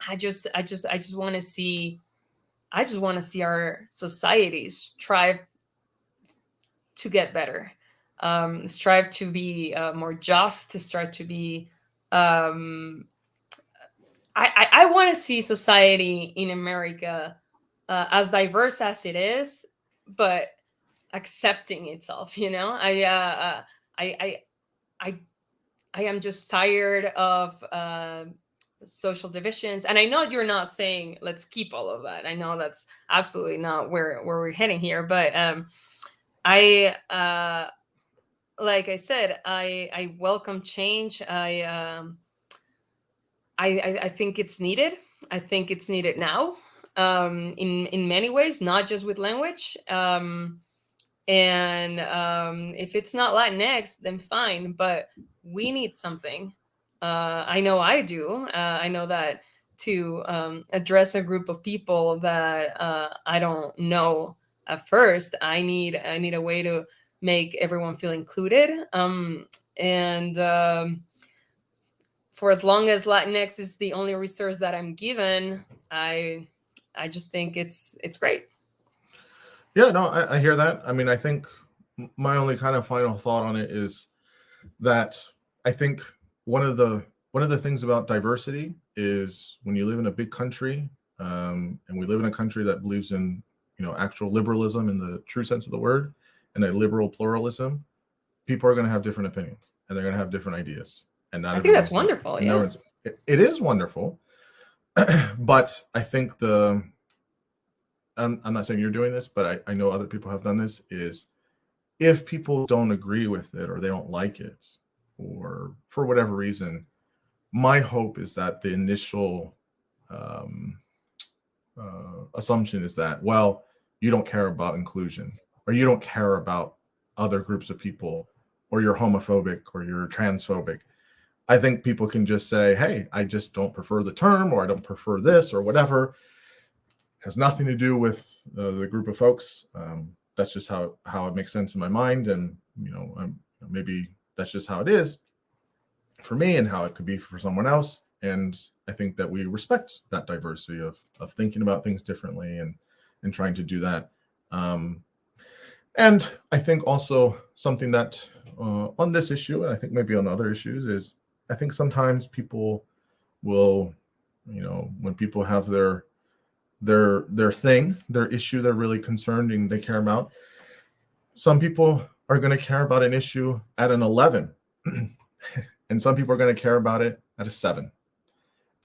I just want to see, our societies strive to get better, strive to be more just, to strive to be. Um, I want to see society in America as diverse as it is, but accepting itself. I I I I am just tired of social divisions, and I know you're not saying let's keep all of that. I know that's absolutely not where we're heading here, but I like I said, I welcome change. I think it's needed. I think it's needed now, in many ways, not just with language. And if it's not Latinx, then fine. But we need something. I know I do. I know that to address a group of people that I don't know at first, I need a way to make everyone feel included. And for as long as Latinx is the only resource that I'm given, I just think it's great. Yeah, no, I hear that. I mean, I think my only kind of final thought on it is that I think one of the things about diversity is when you live in a big country, and we live in a country that believes in, actual liberalism in the true sense of the word, and a liberal pluralism, people are going to have different opinions and they're going to have different ideas, and not I think that's everyone's going wonderful. to, no Yeah. one's, it is wonderful. But I think I'm not saying you're doing this, but I know other people have done this, is if people don't agree with it or they don't like it, or for whatever reason, my hope is that the initial um, assumption is that, well, you don't care about inclusion, or you don't care about other groups of people, or you're homophobic, or you're transphobic. I think people can just say, hey, I just don't prefer the term, or I don't prefer this, or whatever. Has nothing to do with the group of folks. That's just how it makes sense in my mind, and maybe that's just how it is for me, and how it could be for someone else. And I think that we respect that diversity of thinking about things differently, and trying to do that. And I think also something that on this issue, and I think maybe on other issues, is I think sometimes people will, when people have their thing, their issue they're really concerned and they care about, some people are going to care about an issue at an 11 and some people are going to care about it at a 7,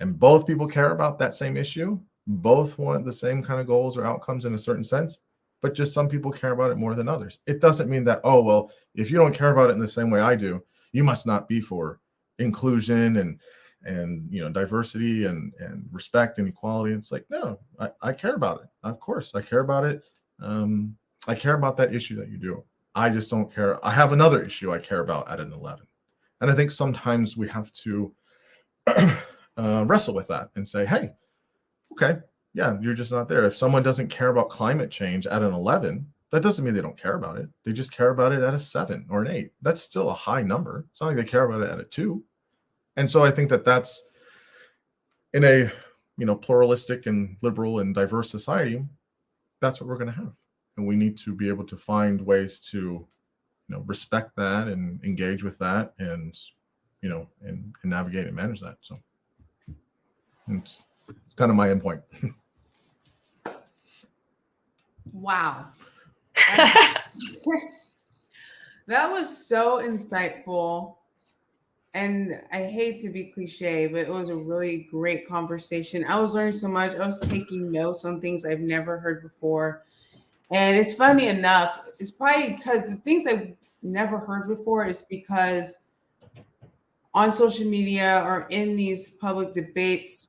and both people care about that same issue, both want the same kind of goals or outcomes in a certain sense, but just some people care about it more than others. It doesn't mean that, oh, well, if you don't care about it in the same way I do, you must not be for inclusion and diversity and respect and equality. It's like, no, I care about it. Of course I care about it. I care about that issue that you do. I just don't care. I have another issue I care about at an 11. And I think sometimes we have to wrestle with that and say, hey, okay, yeah, you're just not there. If someone doesn't care about climate change at an 11, that doesn't mean they don't care about it. They just care about it at a 7 or an 8. That's still a high number. It's not like they care about it at a 2. And so I think that that's in a pluralistic and liberal and diverse society, that's what we're going to have. And we need to be able to find ways to respect that and engage with that, and and navigate and manage that. So it's kind of my end point. Wow. That was so insightful. And I hate to be cliche, but it was a really great conversation. I was learning so much. I was taking notes on things I've never heard before. And it's funny enough, it's probably because the things I've never heard before is because on social media or in these public debates,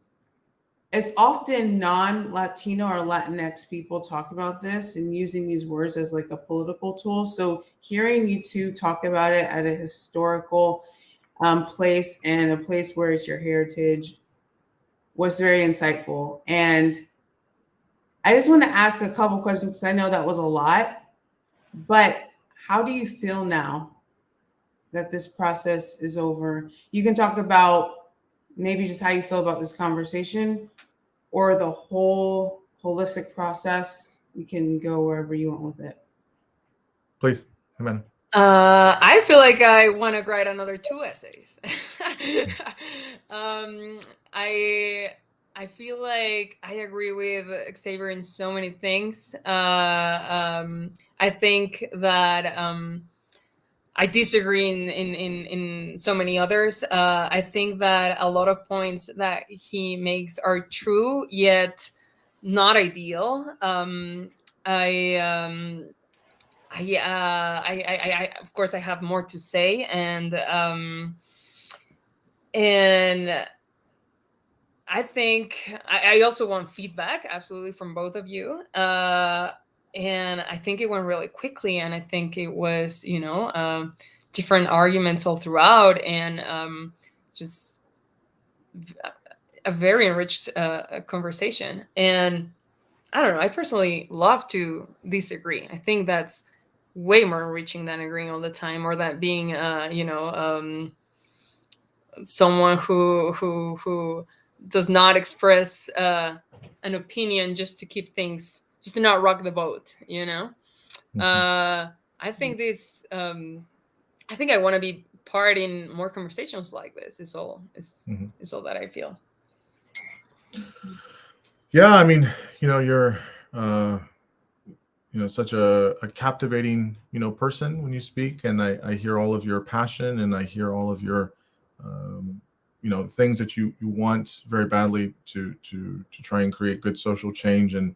it's often non-Latino or Latinx people talk about this and using these words as like a political tool. So hearing you two talk about it at a historical place, and a place where it's your heritage, was very insightful. And I just want to ask a couple questions because I know that was a lot, but how do you feel now that this process is over? You can talk about maybe just how you feel about this conversation or the whole holistic process. You can go wherever you want with it. Please, Ximena. I feel like I want to write another 2 essays. I feel like I agree with Xavier in so many things. I think that I disagree in so many others. I think that a lot of points that he makes are true, yet not ideal. I of course I have more to say, and I think I also want feedback, absolutely, from both of you. And I think it went really quickly, and I think it was, different arguments all throughout, and just a very enriched conversation. And I don't know, I personally love to disagree. I think that's way more enriching than agreeing all the time, or that being, someone who does not express an opinion just to keep things, just to not rock the boat. I think this. I think I want to be part in more conversations like this. Is all. Is all that I feel. Yeah, I mean, you're such a captivating person when you speak, and I hear all of your passion, and I hear all of your things that you want very badly to try and create good social change, and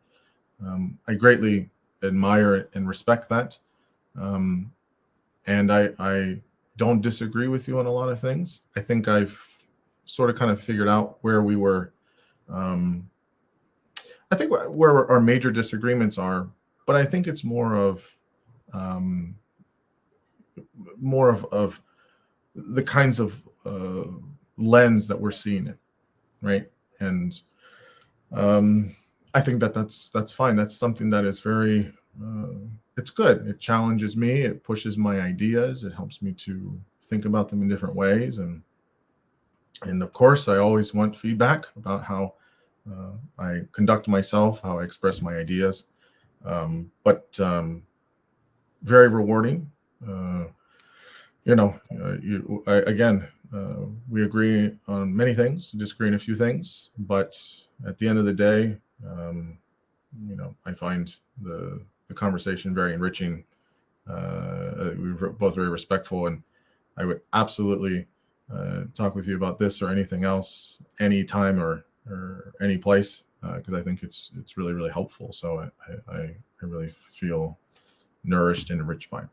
I greatly admire and respect that, and I don't disagree with you on a lot of things. I think I've sort of kind of figured out where we were. I think where our major disagreements are, but I think it's more of the kinds of lens that we're seeing it, right? And I think that's fine. That's something that is very it's good. It challenges me. It pushes my ideas. It helps me to think about them in different ways, and of course, I always want feedback about how I conduct myself, how I express my ideas. But very rewarding. Again, we agree on many things, disagree on a few things, but at the end of the day, I find the conversation very enriching. We're both very respectful, and I would absolutely talk with you about this or anything else, anytime or any place, because I think it's really, really helpful. So I really feel nourished and enriched by it.